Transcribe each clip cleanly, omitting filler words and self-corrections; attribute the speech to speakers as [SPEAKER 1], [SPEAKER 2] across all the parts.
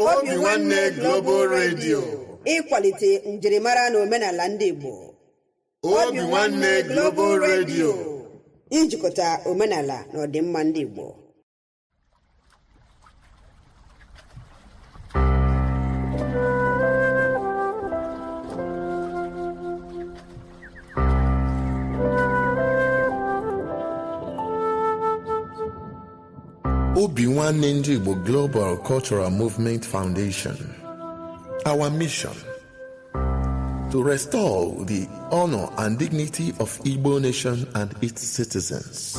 [SPEAKER 1] Obinwannem Global Radio.
[SPEAKER 2] Ịkwalite njirimara na omenala ndị Igbo.
[SPEAKER 1] Obinwannem Global Radio.
[SPEAKER 2] Ijikọta omenala na ọdịmma ndị Igbo.
[SPEAKER 3] Obinwannem Igbo Global Cultural Movement Foundation. Our mission: to restore the honor and dignity of Igbo nation and its citizens.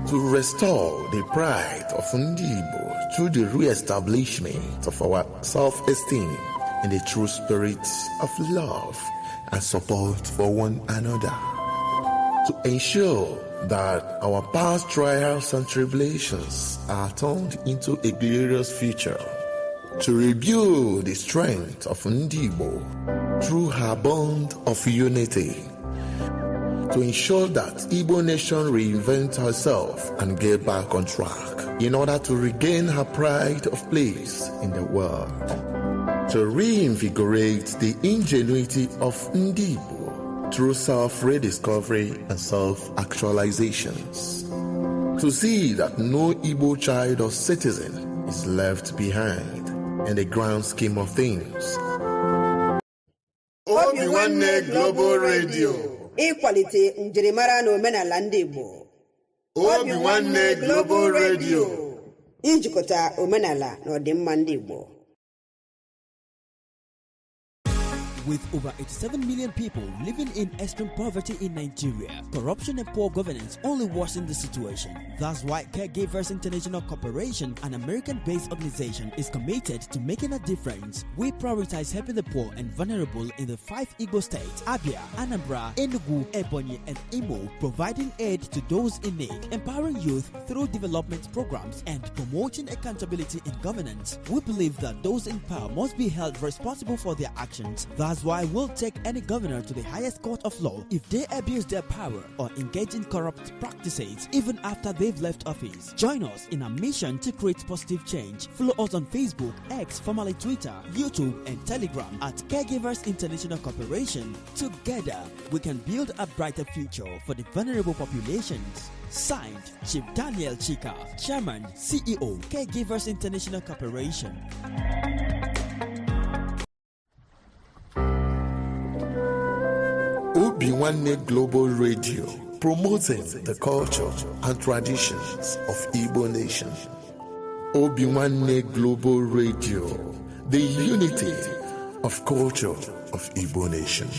[SPEAKER 3] To restore the pride of Ndi Igbo through the re-establishment of our self-esteem in the true spirit of love and support for one another. To ensure that our past trials and tribulations are turned into a glorious future. To rebuild the strength of Ndi Igbo through her bond of unity. To ensure that Igbo nation reinvent herself and get back on track in order to regain her pride of place in the world. To reinvigorate the ingenuity of Ndi Igbo through self-rediscovery and self-actualizations. To see that no Igbo child or citizen is left behind in the grand scheme of things.
[SPEAKER 1] Obinwannem Global Radio.
[SPEAKER 2] Ịkwalite njirimara na omenala ndị Igbo.
[SPEAKER 1] Obinwannem Global Radio.
[SPEAKER 2] Ijikọta omenala na ọdịmma ndị Igbo.
[SPEAKER 4] With over 87 million people living in extreme poverty in Nigeria, corruption and poor governance only worsen the situation. That's why Caregivers International Corporation, an American-based organization, is committed to making a difference. We prioritize helping the poor and vulnerable in the 5 Igbo states: Abia, Anambra, Enugu, Ebonyi, and Imo, providing aid to those in need, empowering youth through development programs, and promoting accountability in governance. We believe that those in power must be held responsible for their actions. That's why we'll take any governor to the highest court of law if they abuse their power or engage in corrupt practices even after they've left office. Join us in our mission to create positive change. Follow us on Facebook, X, formerly Twitter, YouTube, and Telegram at Caregivers International Corporation. Together, we can build a brighter future for the vulnerable populations. Signed, Chief Daniel Chika, Chairman, CEO, Caregivers International Corporation.
[SPEAKER 3] Obinwannem Global Radio, promoting the culture and traditions of Igbo nation. Obinwannem Global Radio, the unity of culture of Igbo nation.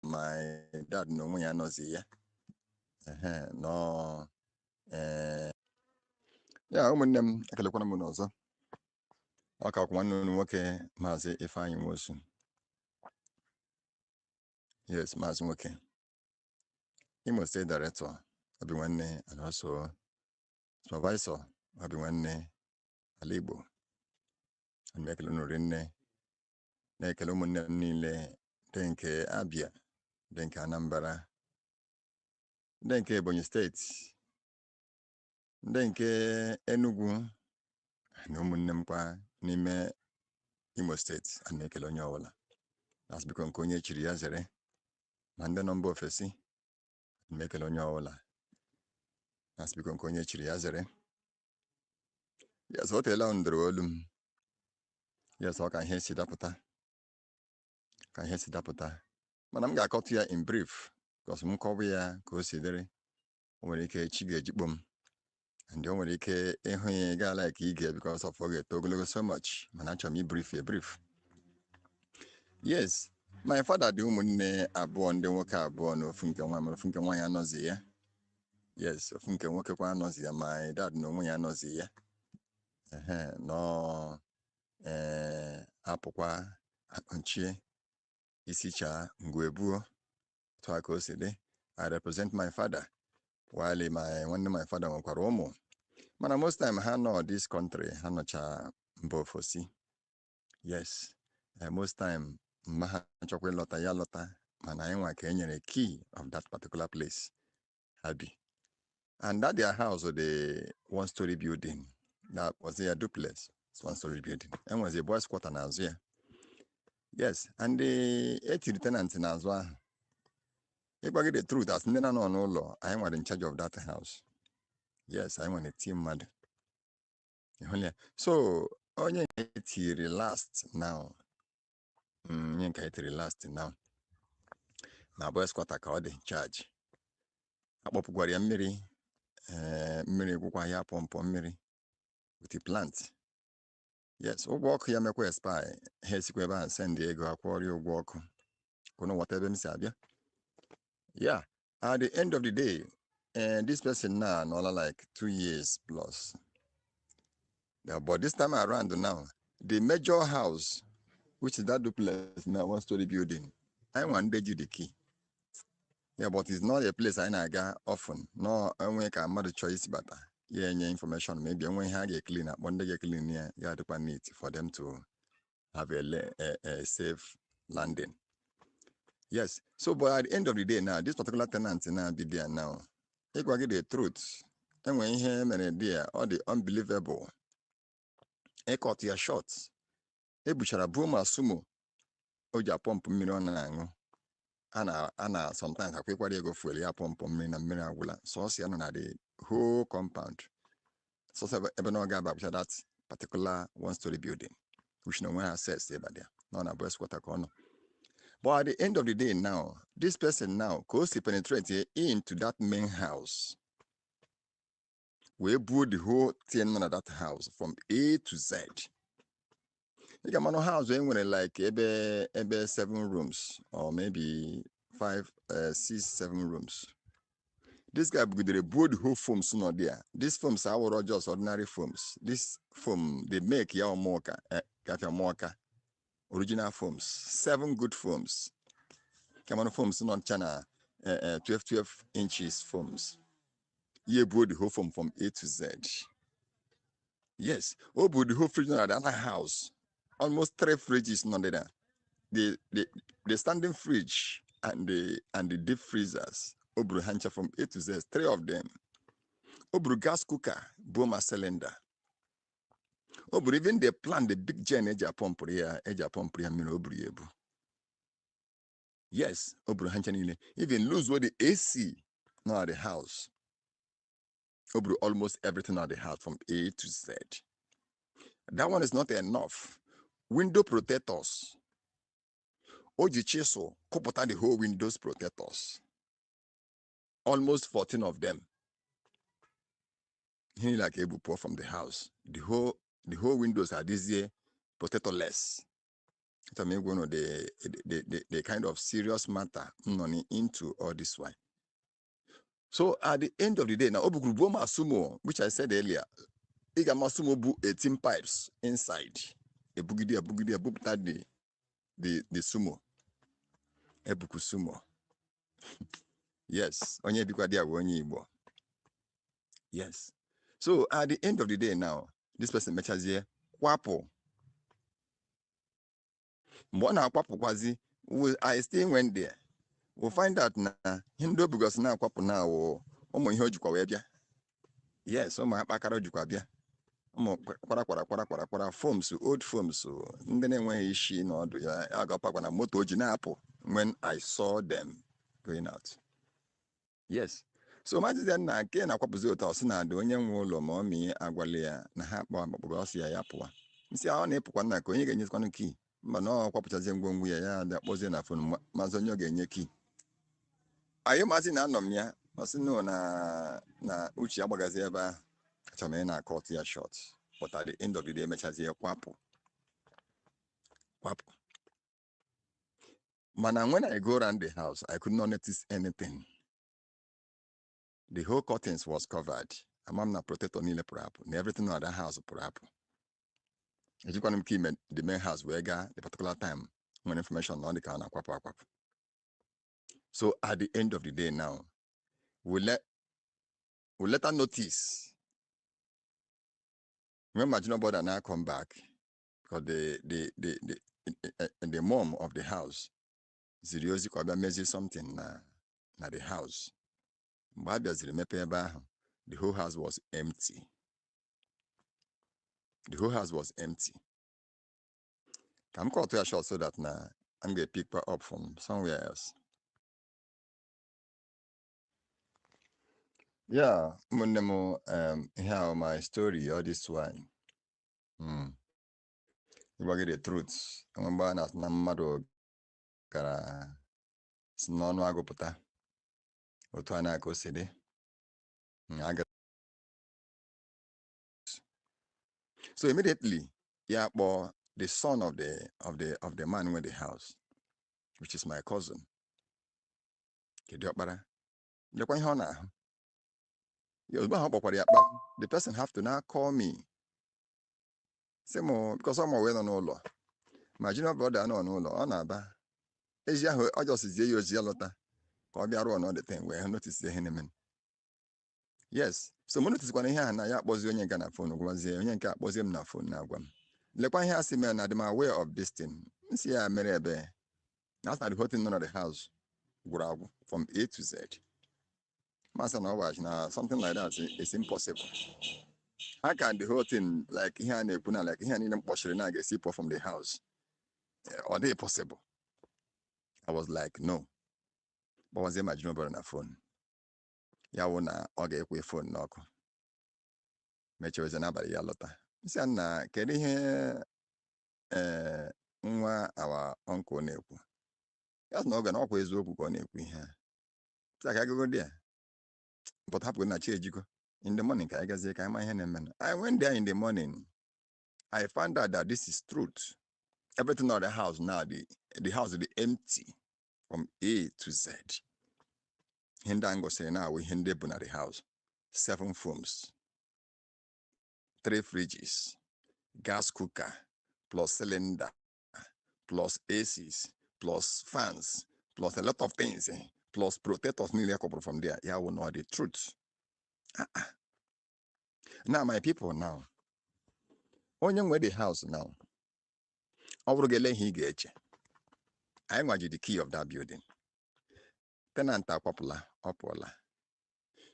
[SPEAKER 5] My dad no when knows ya. No yeah, ụmụnnem ekelekwana m n'ọzọ. Ọ ka nwanne unu nwoke Maazị Ifeanyi Nwosu. Yes, Maazị nwoke. Imo State Director, Obinwannem, and also Supervisor, Obinwannem Ala Igbo. ana m ekele unu rinne na-ekele ụmụnne m niile ndị nke Abia, ndị nke Anambra, ndị nke Ebonyi steeti, ndị nke Enugu na ụmụnne m kwa n'ime Imo steeti. Ana m ekele onye ọbụla asị biko nke onye chiri ya zere, ma ndị nọ mba ofesi. Ana m ekele onye ọbụla asị biko nke onye chiri ya zere. Yes, o teela ndịrị olu m. Yes, ọ ka ihe si dapụta, mana m ga-akọtụ ya in brief because m kọwa ya ka o si dịrị. O nwere ike chi ga-ejikpọ m, and o nwere ike ịhụ ya gaa like ige because of ọ ga-eto ogologo so much, mana achọrọ m brief. Yes, my father dị ụmụnne abụọ, ndị nwoke abụọ na ofu nke nwaanyị anọzi ya. Yes, ofu nke nwoke kwa anọzi ya, my dad na onwe ya anọzi ya. Nọ apụkwa akpọchie isi chaa ngwebuo, tụ aka o si dị. I represent my father, while my father nwekwara ụmụ, mana most time ha nọ this country, ha nọcha mba ofesi. Yes, most time mma ha chọkwa ịlọta ya lọta, mana anyị nwa ka enyere key of that particular place ha bi. And that their house was the one-story building. That was a duplex, one-story building. And was a boys' quarter n'azụ ya. Yes, and the 80 tenants n'azụ ahụ. If I get the truth, as nne na nọ n'ụlọ, I am in charge of that house. Yes, I want a team mad. So, onye etiri last now. Onye nke etiri last now. Na boys' quarter ka ọ dị charge. Akpọpụkwara ya mmiri gwụkwa ya pọmpọ mmiri with the plant. Yes, ụgwọ ọkụ ya mekwa expire. Ha esikwa ebe ahụ send ego akwụọrị ụgwọ ọkụ. Kono whatever m si abịa. Yeah, at the end of the day, this person now no like 2 years plus. Yeah, but this time around now, the major house, which is that duplex now, one-story building, I want to give the key. Yeah, but it's not a place I naga often. No, I make a mother choice, but yeah, any information maybe when I get clean up, one day get clean here, yeah, to need for them to have a safe landing. Yes, so but at the end of the day now, this particular tenant now be there now. I go get the truth. And when he made there, all the unbelievable. I cut your shots. I bushara boom sumo. Oja pump million and Anna sometimes I quick what you go for ya pump million and million wula. So see na the whole compound. So no gaba that particular one-story building, which no one has says there, but there. No, na boys quarter corner. But at the end of the day now, this person now goes to penetrate into that main house. We build the whole thing of that house from A to Z. You can manage house when like ebe 7 rooms or maybe 5, 6, 7 rooms. This guy build the whole foams not there. These foams are just ordinary foams. This foam they make your mocha, original foams, 7 good foams. Come foams not China, 12 inches foams. You bought the whole foam from A to Z. Yes, bought the whole fridge at the other house. Almost 3 fridges not there. The standing fridge and the deep freezers. Obru hancha from A to Z, 3 of them. Obru gas cooker, Boma cylinder. Obru even they plan the big gen eja pump here, mino obru yebu. Yes, Obru hancha nile. Even lose what the AC not at the house. Obru almost everything at the house from A to Z. That one is not enough. Window protectors. Oji chisel, kopota the whole windows protectors. Almost 14 of them. He like able pour from the house. The whole windows are this year protectorless. I mean, one of the kind of serious matter into all this one. So at the end of the day, now Obugrubo Masumo, which I said earlier, Iga Masumo bu 18 pipes inside. A bugidi, the sumo. Ebuku sumo. Yes, onye bikwa dia onye Igbo. Yes. So at the end of the day now, this person matches here, kwapo. mgbe ọ na-akwapụkwazi I still went there. We'll find out na hindo because na-akwapụ na ụmụ ihe o jikwa wee bịa. Yes, ụmụ akpakara jikwa bịa. Ụmụ kwara foams, old foams, ndị na-enweghị isi na ọdụ ya agapakwa na moto o ji na-apụ when I saw them going out. Yes. So maazị na nke na-akwapụzi ụtọ ọsị na adị onye nwe ụlọ ma ọ mị agwala ya na ha akpọ agbakpọrọ ọsị ya pụwa. Nsị ọ na-epụkwa nna ka onye ga-enyezikwanụ kii mba na ọ kwapụchazie ngwongwo ya dị akpọzie na fon maazị onye ọ ga-enye kii. Anyị maazị na-anọ m ya ọsị na uche agbagazi ebe ahụ achọrọ m ị na-akọt ya short but at the end of the day emechazie kwapụ. Mana when I go around the house I could not notice anything. The whole curtains was covered. Amam na protector niile pụrụ apụ na everything in that house pụrụ apụ. Ejikwana m key the main house wee gaa the particular time when information na ọ dị ka ọ na-akwapụ. So at the end of the day now, we let her notice when my junior brother now come back because the mom of the house seriously measure something na the house. The whole house was empty. The whole house was empty. I'm caught to a short so that now I'm going to pick her up from somewhere else. Yeah, here my story, all this one. You will get the truth. I'm going to na mmadụ gara si n'ọnụ agụpụta otu a na-aka o si dị. So immediately, yeah, but the son of the man with the house, which is my cousin. The person have to now call me. Say more because I'm aware on all. My junior brother no on aba. I just is the lota. Call me around all the thing where I notice the henneman. Yes. So notice when here na ya was onye ga na phone was onye nke akpọzie m na phone na agwa m. Lekwa ihe asị me na I'm aware of this thing. Nsi ya mere ebe. That's not the whole thing none of the house. From A to Z. Master no watch now something like that is impossible. How can the whole thing like here and like here and na get people from the house? Are they possible? I was like, no. But was imaginable on a phone. Ya wona oge ekwe phone n'ọkụ. Mecheweze n'abalị ya lọta. Nsị na kedu ihe nwa our uncle na-ekwu. Ya sị na oge na ọkwa eziokwu ka ọ na-ekwu ihe a. Sị ka agago there. But hapụ na chi ejiko. In the morning ka agazie ka ama ihe na-eme. I went there in the morning. I found out that this is truth. Everything in the house now, the house will be empty from A to Z. Hindango say now we hinde buna the house. 7 phones, 3 fridges, gas cooker, plus cylinder, plus ACs, plus fans, plus a lot of things, plus protectors nearly couple from there. Yeah, we know the truth. Now, my people now. Onye nwe the house now. I want the key of that building. Tenant popular.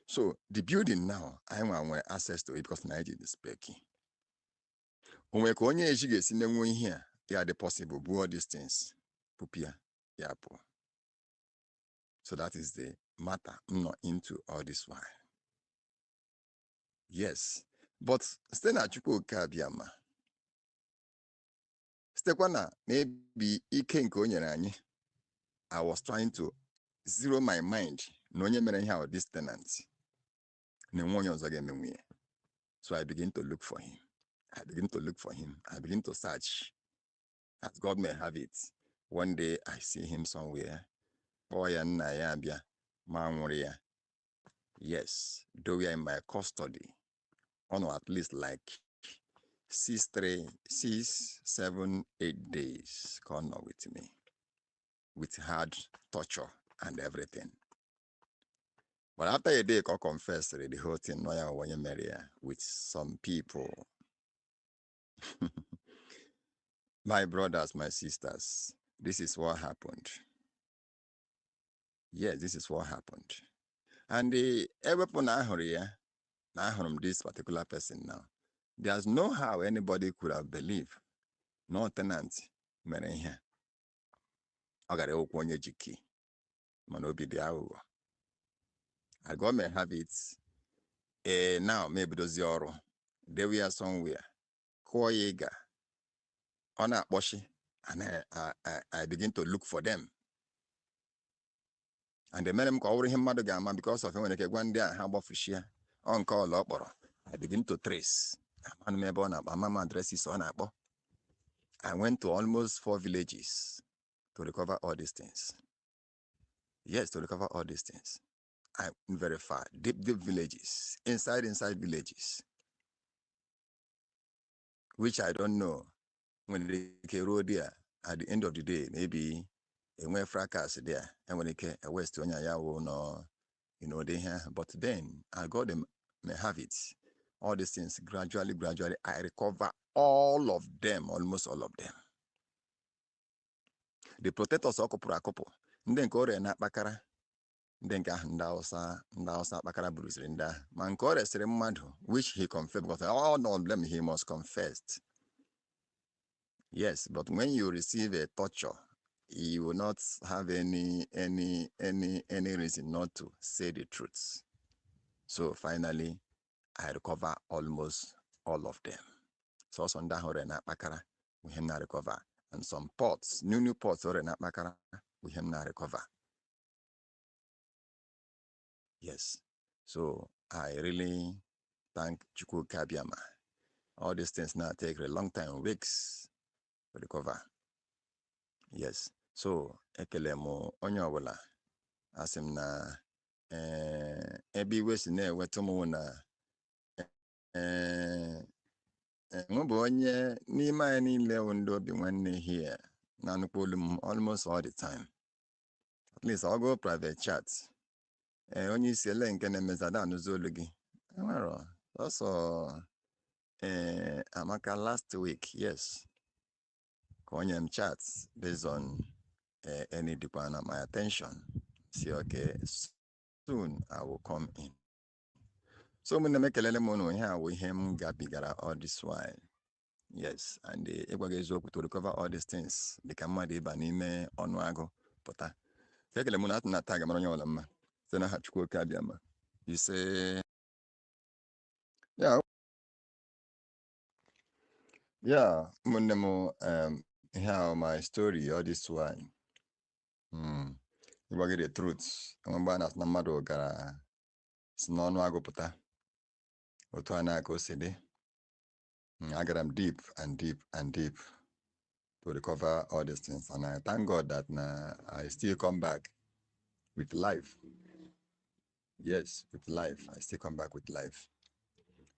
[SPEAKER 5] So the building now, I want access to it because Nigeria is speaking. When we onye ejige si nenwe here, yeah, the possible all these things. Pupia, yeah, po. So that is the matter. I'm not into all this one. Yes, but stay na chuko kabiama. Stekwana maybe ike nke onye anyị. I was trying to zero my mind na onye mere ihe this tenant. So I begin to look for him. I begin to search. As God may have it. One day I see him somewhere. Yes, though we are in my custody. At least like 6, 7, 8 days come on with me. With hard torture and everything. But after a day, I confessed the whole thing with some people. My brothers, my sisters, this is what happened. Yes, this is what happened. And the ewepụ na ahụrụ ya, na ahụrụ this particular person now. There's no how anybody could have believed no tenant mere ihe. Ọ gara okwu onye jiki, mana obi dị aghụghọ. I go may have it. Now maybe dozi ọrụ. They were somewhere. Kụọ ya ịga. Ọ na-akpọchi, and I begin to look for them. And the men call him Madogama because of when I one day I have official on call up. I begin to trace. Mama addresses on Abo. I went to almost 4 villages to recover all these things. Yes, to recover all these things. I very far, deep villages, inside villages, which I don't know. When they road there, at the end of the day, maybe a way fracas there, and when they came a West no, they have. But then I got them, may have it. All these things gradually, I recover all of them, almost all of them. The protectors are couple. Then go na bakara. Then ga ndausa bakara bruiserinda. Man go mmadụ, which he confessed, because all no blame he must confess. Yes, but when you receive a torture, you will not have any reason not to say the truth. So finally, I recover almost all of them. So on that na bakara, we have not recover. And some pots, new pots or na bakara, we have not recover. Yes. So I really thank Chukwu Kabiama. All these things now take a long time, weeks to recover. Yes. So ekele mo onye ọbụla asị m na ebe iwe si na-eweta m na mụ bụ onye n'ime anyị niile ndị Obinwannem here na nnukwu olu m almost all the time. At least I'll go private chat. Onye isi ele nke na-emezada anụzi olu gị. Enwere also Amaka last week, yes. Onye m chat based on any depend on my attention. See, okay, soon I will come in. So when I make a little here with him gabigara all this while. Yes, and the to recover all these things. The Kamadi Banime Onwago Pota. Take a lemonat na tag Amarolama. Then I had to Kabiama. You say, yeah, Munemo how my story all this while. You will get the truth. I'm going to Namado Gara Snono Agopota. Otuana go city. I got them deep to recover all these things. And I thank God that I still come back with life. Yes, with life. I still come back with life.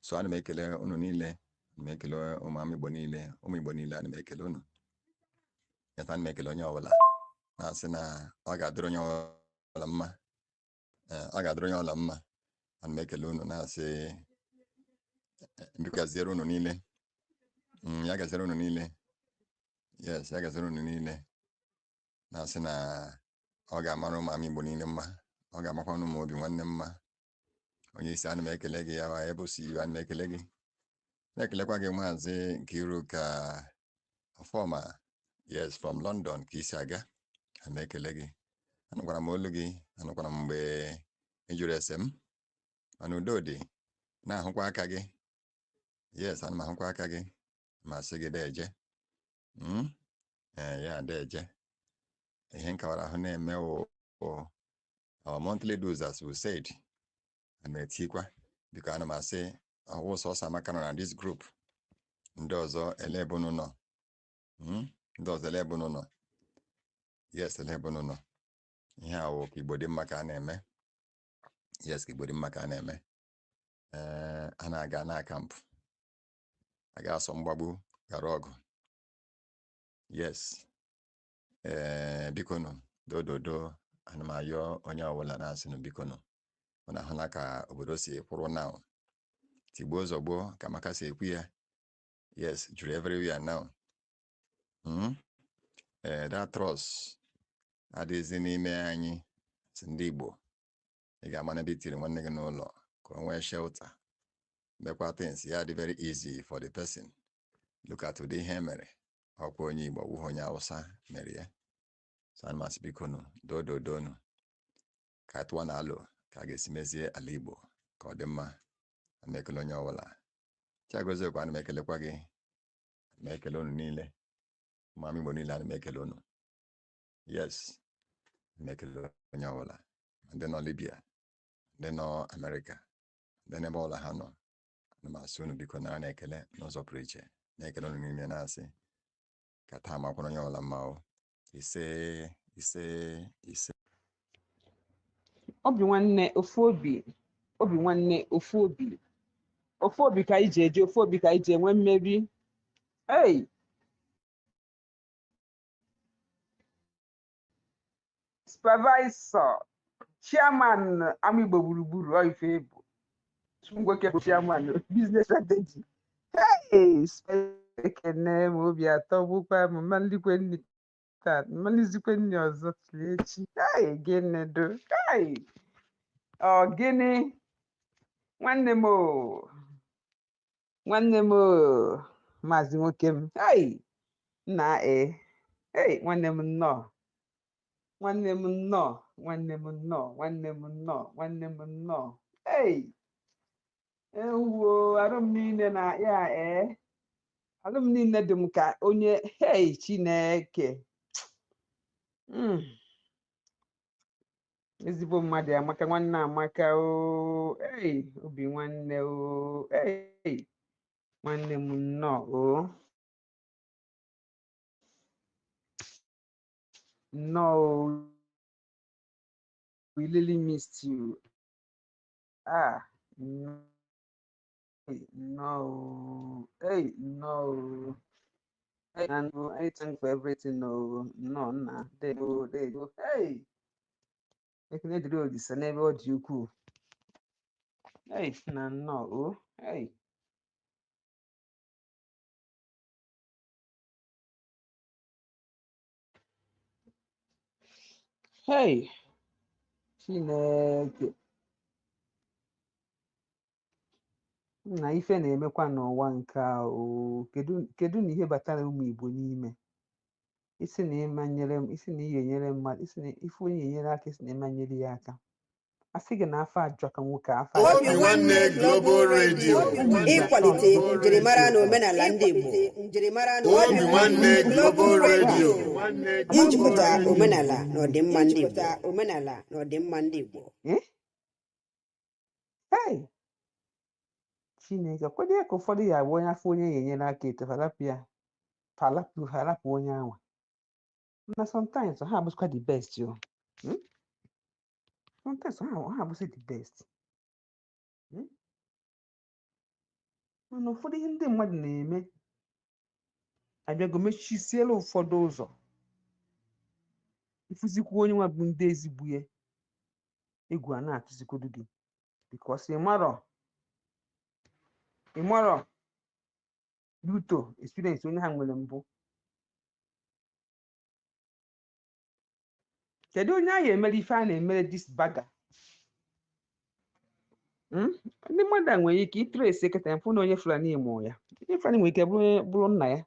[SPEAKER 5] So I make a ununile, make a umami bonile, bonile, and make a luna. Yet I make a lonya. Nasina, I got dronyo lama. I got dronyo lama. And make a luna. Now say, because zero no nile. Yaga zero no nile. Yes, yaga zero no nile. Nasina, Oga maro mami bonile ma. Oga makwanu mo Obinwannem ma. Onye si ana make legi ya wa ebo si an make legi. Make lekwa ge mazi kiru ka former. Yes, from London Kisaga. And make legi. Anukwana molugi, anukwana mbe injure SM. Anudodi. Na hukwa akage. Yes, anuma hukwa akage. Masige deje. Yeah, deje. Henka wara hone me our monthly dues, as we said. And metikwa. Because I say, I was also on this group. Ndozo elebono. Ndozo elebono. Yes, elebono. Yeah, o kibodi makaneme. Yes, kibodi makaneme. Ana gana camp. I got some babu garog. Yes. Bikono. Do. Anamayo onya wala na sinu bikono. Ona hanaka obodo si kwuru now. Tigbo zogbo kamaka si ekwu ya. Yes, juru everywhere now. that trust adịghịzi n'ime anyị si ndị Igbo. Ị ga-ama na ebe itiri nwanne gị n'ụlọ ka o nwee shelter, mekwa things ya dị very easy for the person. Look at ụdị ihe mere ọkwa onye Igbo wụhụ onye Hausa mere ya. San masị bikonu dodonu ka atụwa na alụ ka a ga-esi mezie ala Igbo ka ọ dị mma. Ana ekele onye ọbụla. Chiagozie kwa ana m ekelekwa gị. Ana m ekele unu niile. Ụmụ Igbo niile ana m ekele unu. Yes, ana m ekele onye ọbụla. Ndị nọ Libya, ndị nọ Amerịka, ndị n'ebe ọbụla ha nọ. Ana m asị unu biko nara na-ekele n'ụzọ pụrụ iche. Na-ekele unu niile na-asị ka taa makwara onye ọbụla mma o. Ise.
[SPEAKER 6] Obinwanne ofu obi. Obinwanne ofu obi. Ofu obi ka ije eje, ofu obi ka ije enwe mmeri. Hey! Supervisor, Chairman Ama Igbo Gburugburu ọ ife bụ. Ngwoke bụ Chairman Business Strategy. Hey! Ekene m obi atọ bụkwa m mmalikwe nni taa, mmalizikwe nni ọzọ echi. Hey! Gịnị do? Hey! Ọ gịnị? Nwanne m o. Nwanne m o. Maazị nwoke m. Hey! Nna Hey! Nwanne m nnọọ. Nwanne m nnọọ. Nwanne m nnọọ. Nwanne m nnọọ. Nwanne m nnọọ. Hey! Ewo, arụ m niile na ya arụ m niile dị m ka onye hey Chineke. Ezigbo mmadụ amaka, nwanne amaka o. Hey! Obinwanne o. Hey! Nwanne m nnọọ o. No, we really missed you. No. No. Hey, no. Hey, and I thank for everything. No, nah. There you go. Hey, I can do this and never what you cool. Hey, no. Hey. Hey, Chineke. Na ife na-emekwa n'ụwa nke a o. Kedu na ihe batara ụmụ Igbo n'ime? Isi na ihe nyere mmadụ, isi na ife onye nyere aka, isi na ịma nyere ya aka. A sị gị na afọ ajọ ka nwoke afọ.
[SPEAKER 1] Obinwanne Global Radio.
[SPEAKER 2] Ịkwalite njirimara na omenala ndị Igbo.
[SPEAKER 1] Obinwanne Global Radio.
[SPEAKER 2] Njikọta omenala na ọdịmma ndị Igbo.
[SPEAKER 6] Hey! Chineke, kwenye ka ụfọdụ ya bụ onye afọ onye nyere aka eto halapụ onye anwa. Na sometimes ha abụzikwa the best yo. Sometimes ha abụzi the best. Mana ụfọdụ ihe ndị mmadụ na-eme abịago mechisiela ụfọdụ ụzọ. Ifuzikwa onye nwa bụ ndị ezigbo ya. Egwu a na-atụzikwodu gị. Because ịmarọ Luto experience onye ha nwere mbụ. Kedu onye anyị emere ife a na-emere this baga? Ndị mmadụ a nwere ike itrace eketa mfụ na onye Fulani mụọ ya. Onye Fulani nwere ike bụrụ nna ya.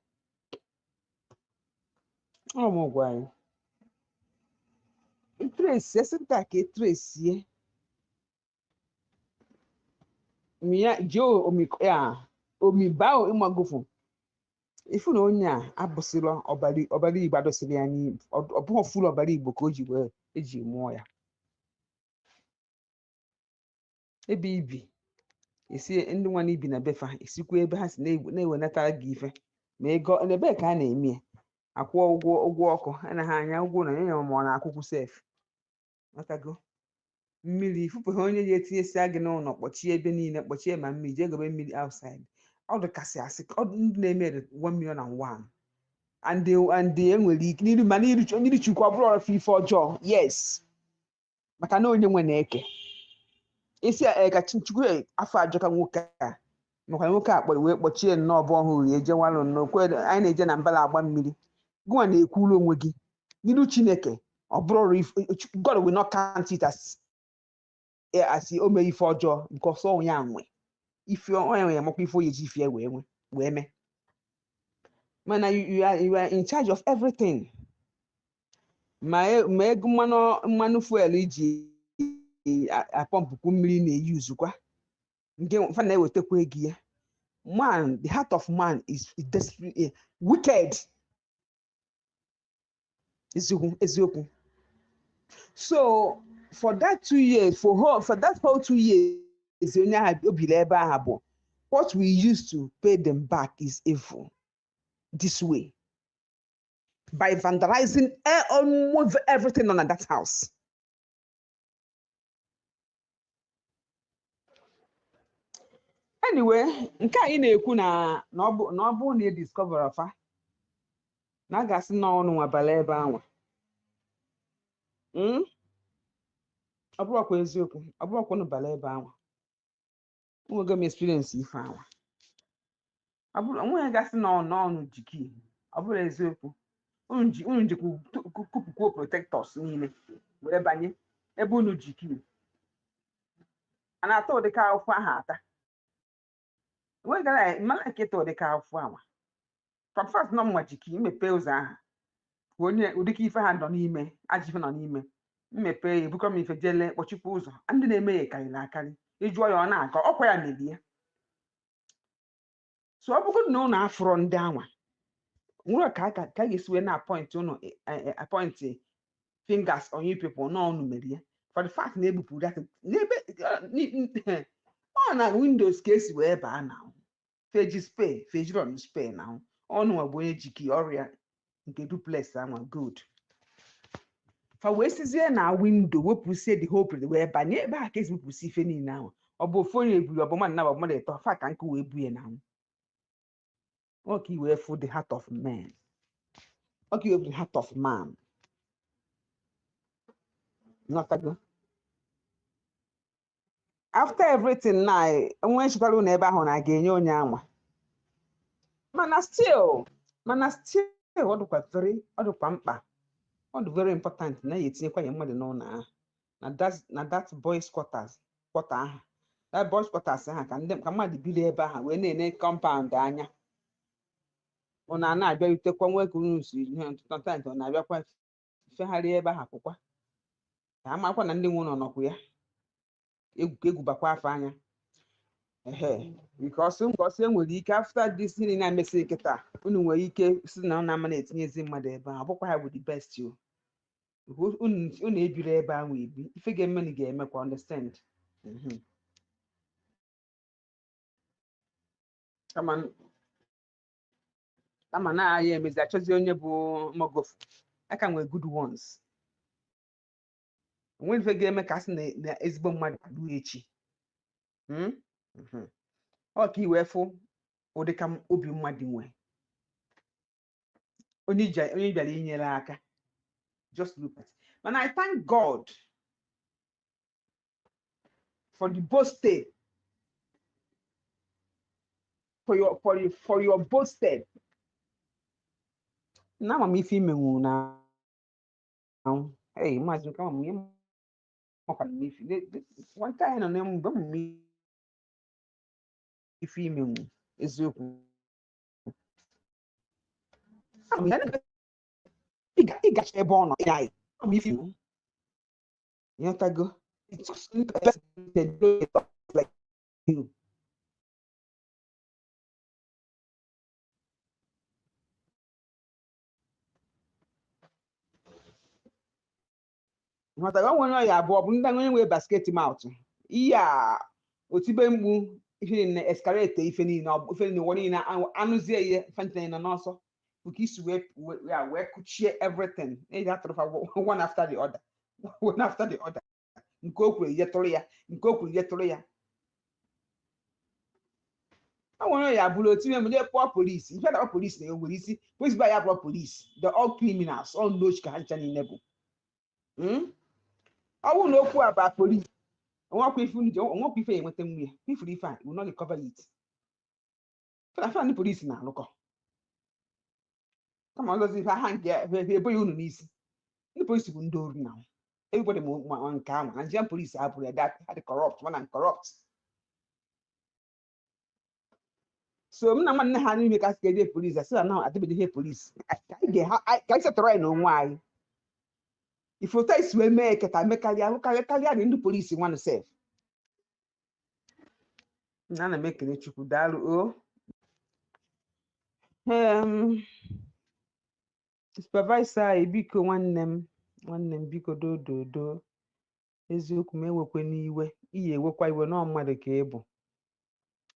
[SPEAKER 6] Ọ mụ gwa anyị. Itrace esenta ka etrace miya jo omibao ịmagofu. Ifu na onye a abụsịrọ ọbara Igbo adọsịrị ya n'Igbo. Ọ bụghị fụlụ ọbara Igbo ka o ji eji mụọ ya. Ebe ibi esi ndị nwa ibi na befa esikwa ebe ha si na-ewenata gị ife ma ego n'ebe ka a na-eme akwụ ụgwọ ọkụ anaghị anya ụgwọ na enye ma ọ na-akwụkwụ sef matago mmiri ifufe ha onye ya etinyesi gị n'ụlọ kpọchie ebe niile kpọchie ma mmiri jee gobe mmiri outside. Ọ dịkasị asị ndị na-eme 1,000,001 and enwere ike n'iru ma n'iri chukwu ọ bụrụ ọrụfe ife ọjọọ. Yes, maka na onye nwe na-eke isi ka Chukwu afọ ajọ ka nwoke a maka nwoke a kpọrọ wee kpọchie nnọọ bụ ọhụrụ eje nwalụ n'okwe anyị na-eje na mbala agba mmiri Go and ekwulu onwe gị n'iru Chineke ọ bụrụ God will not count it as o mee ife ọjọọ because onye anwe ife onye nwe makwa ife oye ji ife wee mee. Mana you are in charge of everything. Ma ego mmanụ fuel iji apọmpụ mmiri na-eyuzu kwa nke fa na-ewetakwa ego ya. Man, the heart of man is desperate, wicked. Eziokwu. So for that 2 years, for that whole 2 years, what we used to pay them back is evil. This way, by vandalizing almost everything on that house. Anyway, nke anyị na-ekwu na ọ bụ na discover afa na gasị na ọnụ nwabala ebe anwa. Ọ bụrụkwa eziokwu, ọ bụrụkwa n'ụbala ebe anwa. Nwego m experience ife anwa. Ọ bụrụ onwe gasị na ọnụ jiki, ọ bụrụ eziokwu. Unu jikwu kupukwuo protectors niile wee banye ebe unu jiki. A na-ata ụdịka afọ ahụ ata. When I malake to the car farmer. From first no more jiki, mepe ụzọ aha. Onye ụdịka ife ha nọ n'ime, ajife nọ n'ime. Mmepe ebukọ m ife jele kpọchikwa ụzọ. Ndị na-eme ya karịrị akarị. Ịjụọ ya ọ na-aga, ọkwa ya mebie. So ọ bụrụ na ụnụ afụrọ ndị anwa. Nwere ka ga-esi wee na-appoint ụnụ appoint fingers on you people na ọnụ merie. For the fact na ebupụ that n'ebe na Windows ka esi wee baa na fejron spay na ọnụ bụ onye jiki ọrịa nke duplex anwa good. Fa wee sizie na window wepụsie the whole wee banye ebe a ka esi wepụsi ife niile ahụ. Ọ bụ ofu onye ebuli ọ bụ mmadụ na bụ mmadụ eto fa ka nkụ wee buye na okay, we for the heart of man. Okay, we the heart of man. Not a good. After everything now, when she told neighbor on again, you know, mana still, what do very, what do pampa, what very important. Now you think your mother know now. Now that's boys' quarters, quarter. That boys' quarters, can them come out the bill eba when they compound anya. On a night, you take one work rooms, sometimes on a quite fairly eba hakwa. I'm not one and the one on a queer. Egwu bakwa afọ anya. Because nwere ike after this thing na emesi kịta unu nwere ike si na na ama na-etinyezi mmadụ ebe a bụkwa ha bụ the best you. Unu ebiri ebe ahụ ebi ife ga-eme na ga-emekwa understand. Kama na ahịa emezi achọzi onye bụ mogofu aka nwere good ones. When we get make us na ezigbo mmadụ do echi. Okay, wherefore odekam obi mmadụ nwe. Onye bịara inyere aka. Just look at it. And I thank God for the boasted for your boasted. Now I'm if you now. Hey, imagine come on. One time on them don't me if you is you. I mean, he got a bone. I mean, if you go, it's like you. What I don't want ya Bob, only way basket him out. Yeah, Otibe mgbu if in escalate if any now if any one in anuzie fantain and also we kiss we could share everything. That one after the other. One after the other. Nkokwe yetoria. I want ya bulo team me poor police. If you police they will see, please by your police. They're all criminals, all those can nebu. I won't know about police. I won't pay for it. I won't pay for it. If we find, we will not cover it. I find the police now. Look. Come on, let's hang here, boy, n'isi. The police will do now. Everybody want come, and Nigerian police are that had corrupt, one and corrupt. So I'm not having make us get police. I said now I did the police. I can't try no why. If you tell me make it, I make a in the police want to say. Nana make it you could dial. Supervisor, biko nwanne m biko do eziokwu m ewekwe n'iwe ihe ewekwa iwe nọ mmadụ ka ịbụ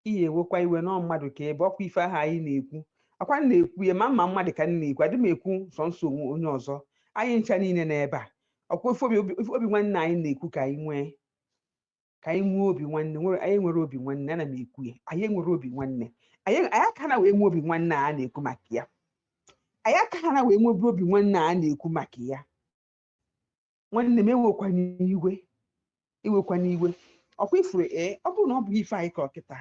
[SPEAKER 6] ihe ewekwa iwe nọ mmadụ ka ịbụ ọkwa ife ahụ anyị na-ekwu akwa na-ekwu ya ma mma mmadụ ka na-ekwu adị m ekwu sọnsọ onye ọzọ anyị ncha niile n'ebe a ọkwa obi nwanne anyị na-ekwu ka anyị nwee obi nwanne anyị nwere obi nwanne ana m ekwu ya anyị nwere obi nwanne anyị aka na wee nwee obi nwanne a na-ekwu maka ya anyị aka na wee nwee obi nwanne a na-ekwu maka ya nwanne m ewekwa n'iwe ọkwa ifuru ọ bụrụ na ọ bụ ife anyị ka ọkịta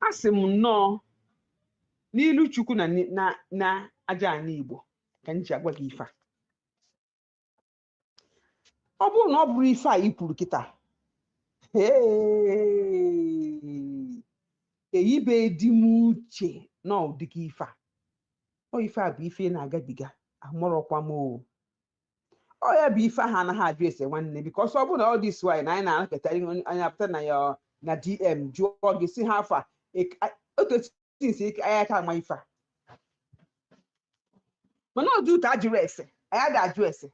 [SPEAKER 6] a sị m nnọọ n'ilu Chukwu na aja anyị Igbo ka m ji agwa gị ife a ọ bụrụ na ọ bụrụ ife anyị kwuru kịta eyibe di m uche na ụdịka ife a ọ ife a bụ ife na-agabiga amụrọkwa m ọ ya bụ ife ahụ anaghị ajụ ese nwanne bikos ọ bụrụ na ọ dị swanyị na anyị na-anakọta anyị apụta na ya na DM jụọ gị si ha afa otu isi ike anyị aka ama ife a mana ọ dị ụtọ ajụrụ ese anyị ada ajụ ese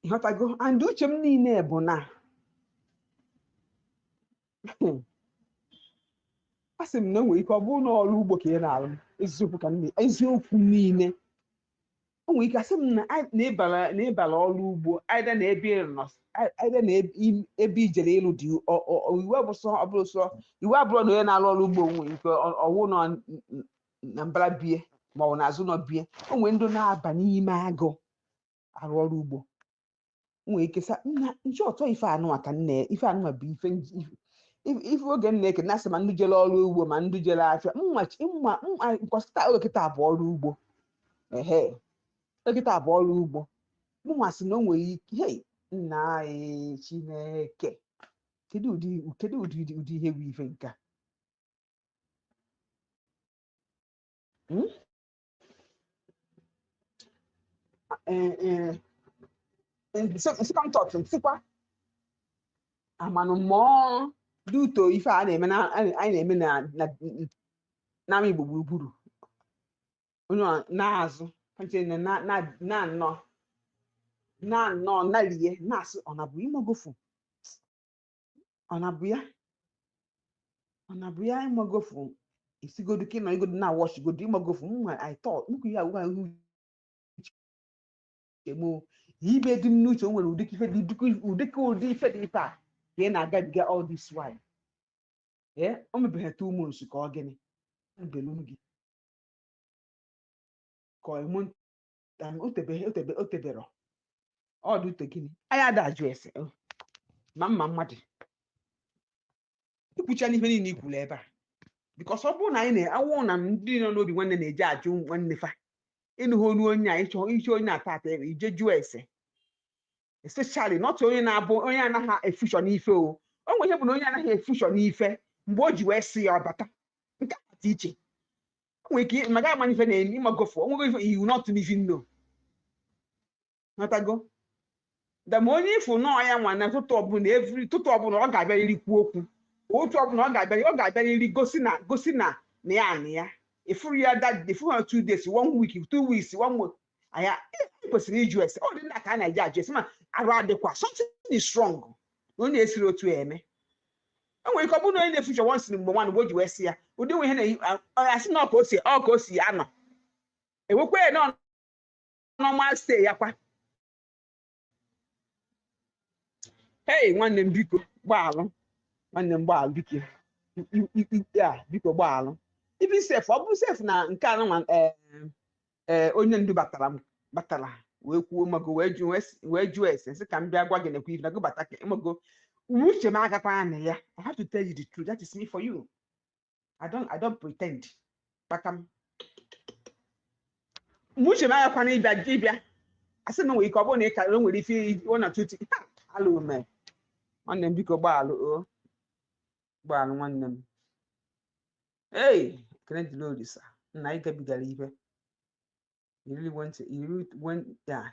[SPEAKER 6] ịghọtago and uche m niile bụ na a sị m na o nwere ike ọ bụrụ na ọrụ ugbo ka ị na-arụ eziokwu niile o nwere ike asị m na ịbara ọrụ ugbo aịda na ebe ijere ịlụ dị iwu abụrụ na onye na-arụ ọrụ ugbo nwere ike ọwụ nọ na mbara bie ma ọ na-azụ nọ bie o nwere ndị na-aba n'ime agụ arụ ọrụ ugbo nwere ike sa nche ọtọ ife anụwa ka ife anụwa bụ ife oge nna eke na-asị ma ndị jere ọrụ ugbo ma ndị jere afịa nkọsịta okịta abụ ọrụ ugbo okịta abụ ọrụ ugbo mụnwasị na o nwere ike hei nna anyị Chineke kedu ụdị ihe bụ ife nke sikwa amanụ mmụọ dị ụtọ ife a anyị na-eme na Ama Igbo gburugburu onye na-azụ na nnọọ nalie na-asị ọ na-bụ ịmagofu ọ na-bụ ya ịmagofu isigodu ka ịnọ igodo na wọchigodo ịmagofu nwa I thought nkwu ya agwa ihu chemo ibe dị m n'uche o nwere ụdị ife dị ife a ka ị na-agabiga all this while o mebeghị 2 months ka ọ gịnị belum gị ka o tebero ọ dị ute gịnị anyị ada ajụ ese ma mma mmadụ ikwucha n'ife niile ikwuru ebe a bikos ọ bụrụ na anyị na-awụ na ndị nọ n'obi nwanne na-eje ajụ nwanne fa ịnụghị olu onye a ịchọ onye na-ata ata ebe ije jụọ ese especially not onye na-abụ onye anaghị efushọ n'ife o nwere ihe bụ na onye anaghị efushọ n'ife mgbe o ji wee sị ya ọbata nke akpata iche o nwere ike maga ama ife na-eme ịmagofu onwere ife iwu not even know natago dama onye ifu nọọ ya nwa na tụtụ ọbụla ọ ga-abịarịrị kwuo okwu otu ọbụla ọ ga-abịarịrị gosi na ya ifuru ya ifuru ha 2 days 1 week 2 weeks 1 month aya kwesịrị ịjụ ese ọ dị nna ka a na-eji ajụ ese ma arụ adịkwa something is strong onye esiri otu eme o nwere ike ọ bụrụ na onye na-efucha once mgbe nwa mgbe o ji wee sị ya ụdị nwe ihe na-asị na ọ ka o si anọ ewekwa ya na normal stay ya kwa hey nwanne m biko gbaalụ biko gbaalụ ibi sef ọ bụ sef na nke anụ onye ndu batara wee kwuo mago wee jụọ ese sị ka m bịa gwa gị nekwa ife na go bata ka mago uche m agakwa na ya I have to tell you the truth that is me for you I don't pretend kpakam muche ma yakwa na ịbịa asị na nwere ike ọ bụrụ na ị ka nwere ife ọ na tuti alụ me nwanne m biko gbaalụ nwanne m kene dịrị Olisa nna anyị gabigara ihe you really went yeah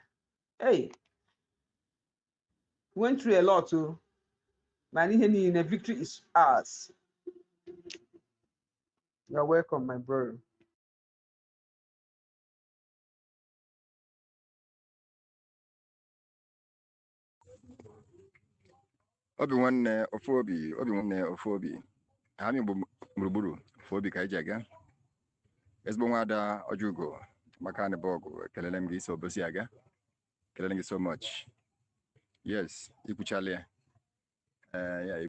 [SPEAKER 6] went through a lot man ihe niile victory is ours. You're welcome, my brother.
[SPEAKER 5] Obinwannem ofu obi Ama Igbo Gburugburu ofu obi ka anyị ji aga ezigbo nwada Ojugo maka na bọgụ kelele m gị so bosi aga kelele gị so much yes ikwuchala ya